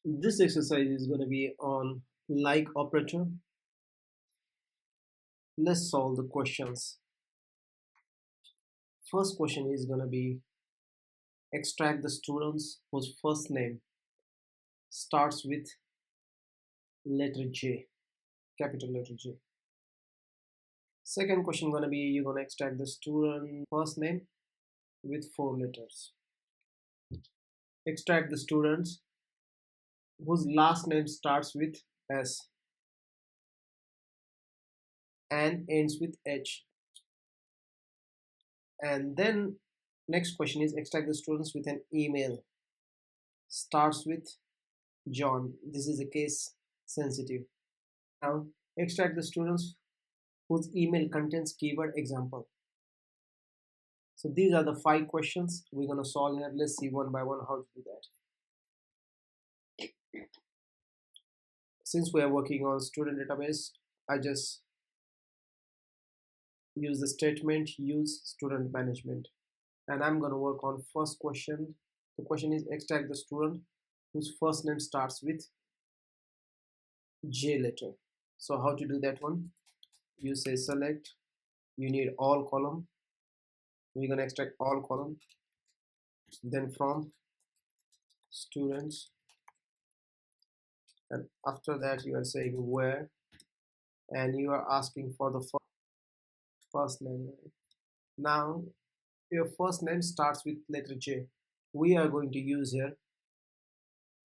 This exercise is going to be on like operator. Let's solve the questions. First question is going to be extract the students whose first name starts with letter J, capital letter J. Second question going to be you're going to extract the student first name with 4 letters. Extract the students whose last name starts with S and ends with H. And then next question is extract the students with an email starts with John. This is a case sensitive. Now extract the students whose email contains keyword example. So these are the 5 questions we're going to solve here. Let's see one by one how to do that. Since we are working on student database, I just use the statement use student management, and I'm going to work on first question. The question is extract the student whose first name starts with J letter. So how to do that one? You say select, you need all column, we're going to extract all column, then from students, and after that you are saying where, and you are asking for the first name. Now your first name starts with letter J. We are going to use here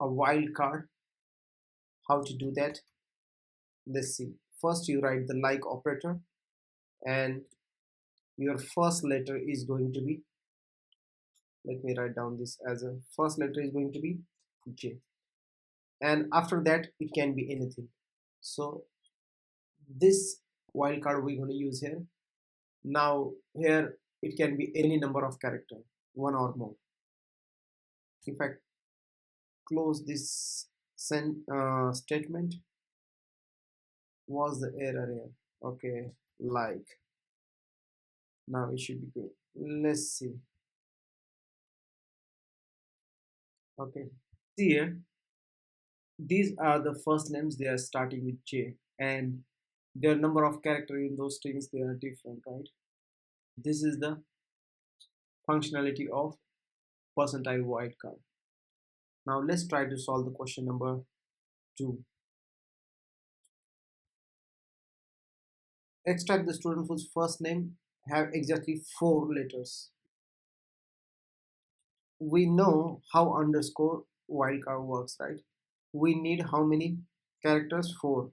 a wildcard. How to do that? Let's see. First you write the like operator, and your first letter is going to be, let me write down this as a first letter is going to be J, and after that it can be anything. So this wildcard we're going to use here. Now here it can be any number of character, one or more. If I close this statement, was the error here? Okay, like, now it should be good. Let's see. Okay, see here, these are the first names, they are starting with J, and their number of character in those strings, they are different, right? This is the functionality of percentile wildcard. Now let's try to solve the question number 2. Extract the student whose first name have exactly 4 letters. We know how underscore wildcard works, right? We need how many characters? 4.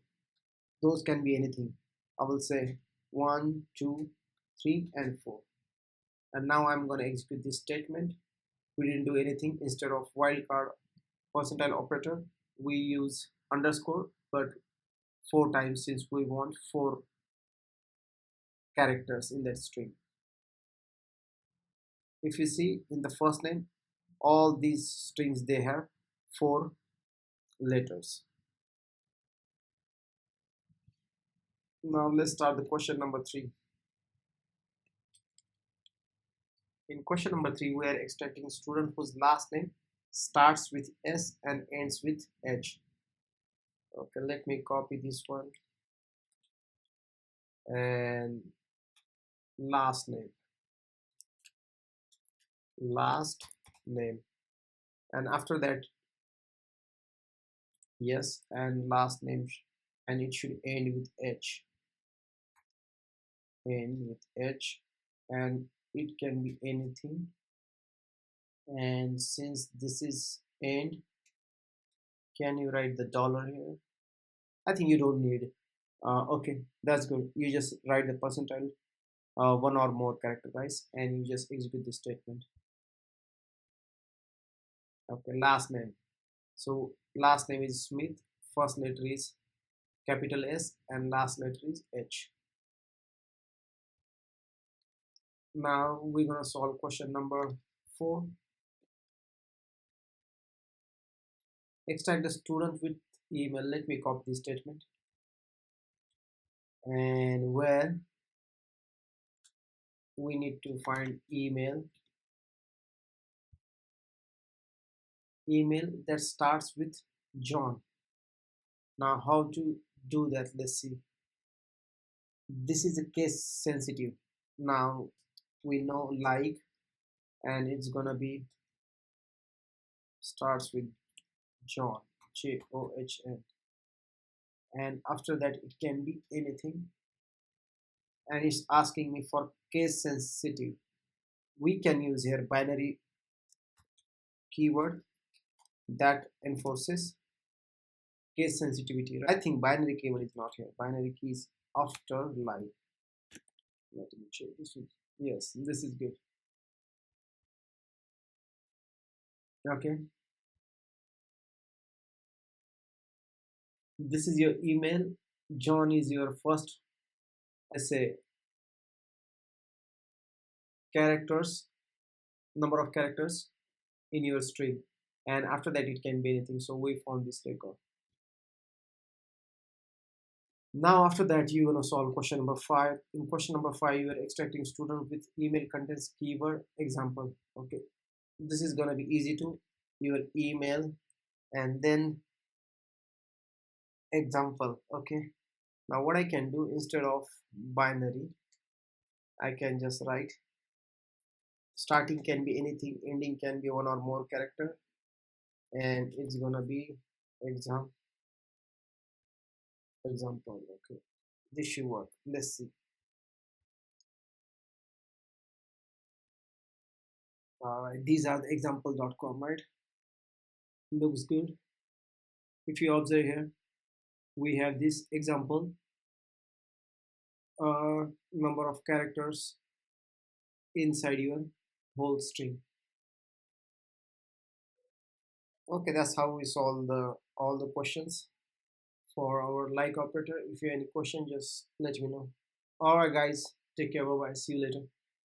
Those can be anything. I will say 1, 2, 3, and 4. And now I'm going to execute this statement. We didn't do anything. Instead of wildcard percentile operator, we use underscore, but 4 times, since we want 4 characters in that string. If you see in the first name, all these strings, they have 4 letters. Now let's start the question number 3. In question number 3, we are extracting student whose last name starts with S and ends with H. Okay, let me copy this one, and last name, and after that yes, and last name, and it should end with H, and it can be anything. And since this is end, can you write the dollar here? I think you don't need. Okay, that's good. You just write the percentile, 1 or more character, guys, and you just execute the statement. Okay, last name. So last name is Smith, first letter is capital S, and last letter is H. Now we're gonna solve question number 4. Extract the student with email. Let me copy this statement, and where we need to find email that starts with John. Now how to do that, let's see. This is a case sensitive. Now we know like, and it's gonna be starts with John, John, and after that it can be anything, and it's asking me for case sensitive. We can use here binary keyword that enforces case sensitivity. I think binary keyword is not here. Binary key is after like. Let me check this one. Yes, this is good. Okay, this is your email. John is your first, let's say, characters, number of characters in your string, and after that it can be anything. So we found this record. Now after that you're gonna solve question number 5. In question number 5 you are extracting student with email contents keyword example. Okay, this is gonna be easy to your email and then example. Okay, now what I can do, instead of binary I can just write starting can be anything, ending can be one or more character, and it's gonna be example. Okay, this should work. Let's see. All right, these are the example.com, right? Looks good. If you observe here, we have this example, number of characters inside your whole string. Okay, that's how we solve the all the questions for our like operator. If you have any question, just let me know. All right, guys, take care. Bye bye. See you later.